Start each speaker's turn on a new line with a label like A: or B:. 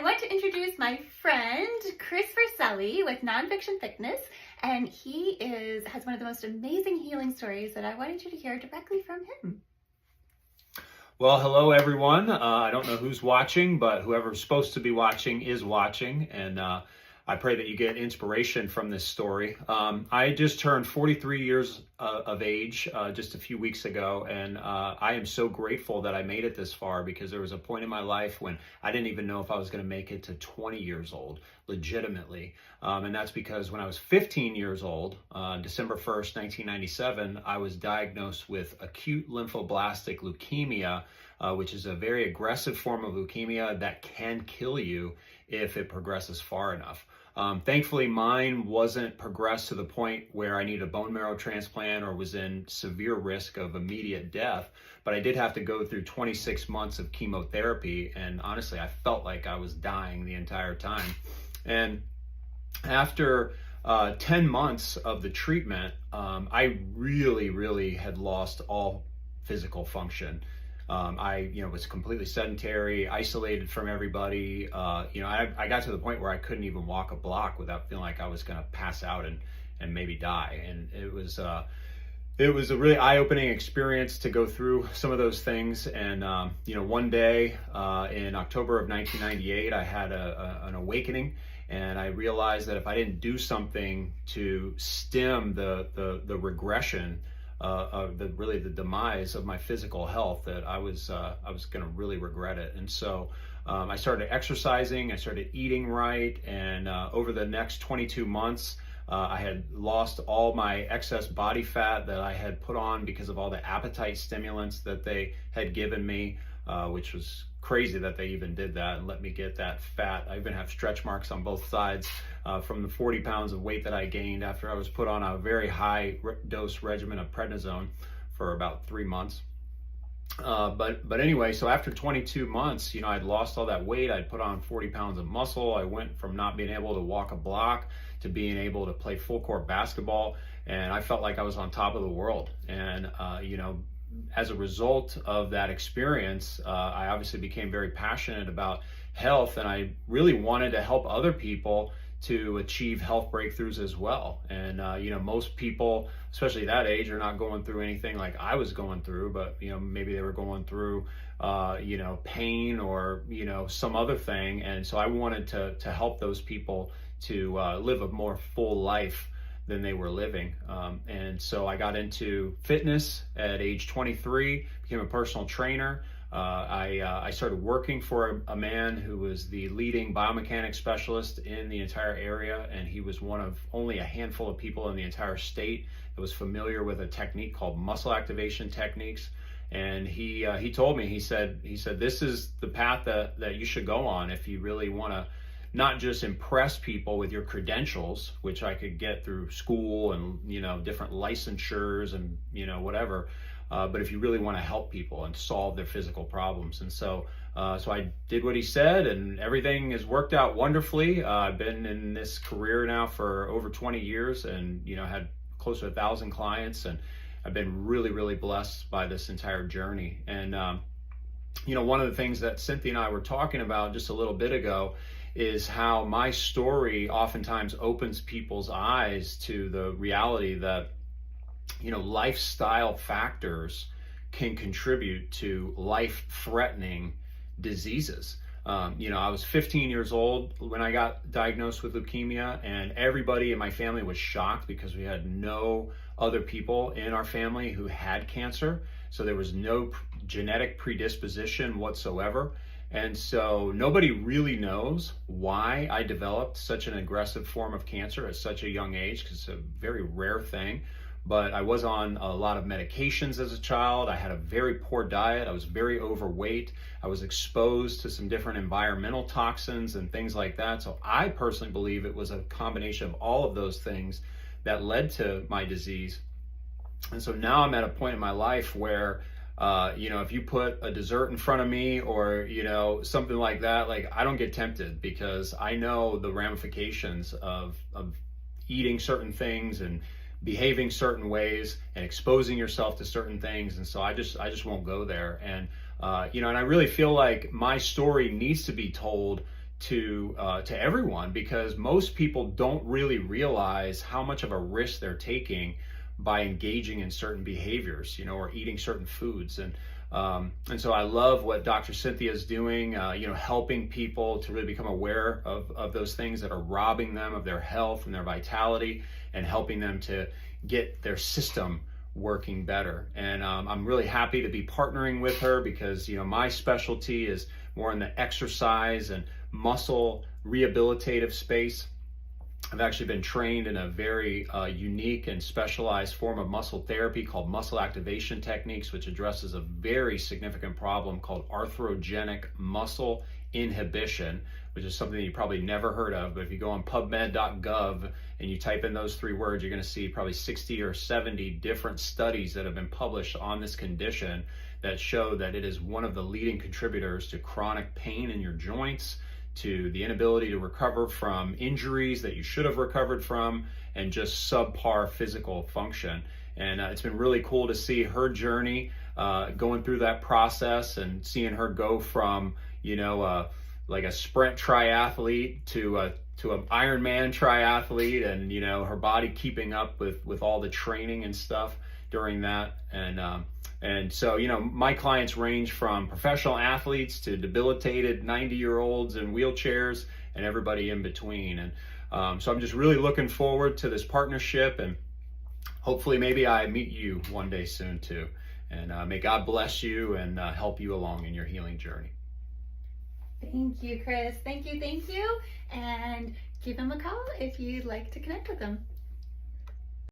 A: I want to introduce my friend, Chris Vercelli with Nonfiction Fitness, and he has one of the most amazing healing stories that I wanted you to hear directly from him.
B: Well, hello everyone. I don't know who's watching, but whoever's supposed to be watching is watching, and I pray that you get inspiration from this story. I just turned 43 years of age just a few weeks ago, and I am so grateful that I made it this far, because there was a point in my life when I didn't even know if I was going to make it to 20 years old, legitimately. And that's because when I was 15 years old, December 1st, 1997, I was diagnosed with acute lymphoblastic leukemia, which is a very aggressive form of leukemia that can kill you if it progresses far enough. Thankfully, mine wasn't progressed to the point where I needed a bone marrow transplant or was in severe risk of immediate death, but I did have to go through 26 months of chemotherapy, and honestly, I felt like I was dying the entire time. And after 10 months of the treatment, I really had lost all physical function. I was completely sedentary, isolated from everybody. I got to the point where I couldn't even walk a block without feeling like I was going to pass out and maybe die. And it was a really eye-opening experience to go through some of those things. And one day in October of 1998, I had an awakening, and I realized that if I didn't do something to stem the regression of the demise of my physical health, that I was going to really regret it. And so I started exercising, I started eating right, and over the next 22 months, I had lost all my excess body fat that I had put on because of all the appetite stimulants that they had given me, which was crazy that they even did that and let me get that fat. I even have stretch marks on both sides from the 40 pounds of weight that I gained after I was put on a very high dose regimen of prednisone for about 3 months. But anyway, so after 22 months, I'd lost all that weight. I'd put on 40 pounds of muscle. I went from not being able to walk a block to being able to play full court basketball. And I felt like I was on top of the world. And, as a result of that experience, I obviously became very passionate about health, and I really wanted to help other people to achieve health breakthroughs as well. And most people, especially that age, are not going through anything like I was going through, but maybe they were going through pain or some other thing. And so I wanted to help those people to live a more full life than they were living. And so I got into fitness at age 23, became a personal trainer. I started working for a man who was the leading biomechanics specialist in the entire area, and he was one of only a handful of people in the entire state that was familiar with a technique called muscle activation techniques. And he told me, he said, this is the path that you should go on if you really want to not just impress people with your credentials, which I could get through school and different licensures and whatever, but if you really want to help people and solve their physical problems. And so I did what he said, and everything has worked out wonderfully. I've been in this career now for over 20 years, and had close to 1,000 clients, and I've been really blessed by this entire journey. And one of the things that Cynthia and I were talking about just a little bit ago is how my story oftentimes opens people's eyes to the reality that lifestyle factors can contribute to life-threatening diseases. I was 15 years old when I got diagnosed with leukemia, and everybody in my family was shocked because we had no other people in our family who had cancer. So there was no genetic predisposition whatsoever. And so nobody really knows why I developed such an aggressive form of cancer at such a young age, because it's a very rare thing. But I was on a lot of medications as a child. I had a very poor diet. I was very overweight. I was exposed to some different environmental toxins and things like that. So I personally believe it was a combination of all of those things that led to my disease. And so now I'm at a point in my life where if you put a dessert in front of me or, something like that, I don't get tempted, because I know the ramifications of eating certain things and behaving certain ways and exposing yourself to certain things. And so I just won't go there. And, and I really feel like my story needs to be told to everyone, because most people don't really realize how much of a risk they're taking by engaging in certain behaviors, or eating certain foods. And so I love what Dr. Cynthia is doing, helping people to really become aware of those things that are robbing them of their health and their vitality, and helping them to get their system working better. And I'm really happy to be partnering with her, because my specialty is more in the exercise and muscle rehabilitative space. I've actually been trained in a very unique and specialized form of muscle therapy called muscle activation techniques, which addresses a very significant problem called arthrogenic muscle inhibition, which is something that you probably never heard of. But if you go on pubmed.gov and you type in those 3 words, you're going to see probably 60 or 70 different studies that have been published on this condition that show that it is one of the leading contributors to chronic pain in your joints, to the inability to recover from injuries that you should have recovered from, and just subpar physical function. And it's been really cool to see her journey, going through that process, and seeing her go from, like a sprint triathlete to an Ironman triathlete, and her body keeping up with all the training and stuff during that. And so, my clients range from professional athletes to debilitated 90-year-olds in wheelchairs, and everybody in between. And so I'm just really looking forward to this partnership, and hopefully maybe I meet you one day soon too. And may God bless you and help you along in your healing journey.
A: Thank you, Chris. Thank you. And give him a call if you'd like to connect with him.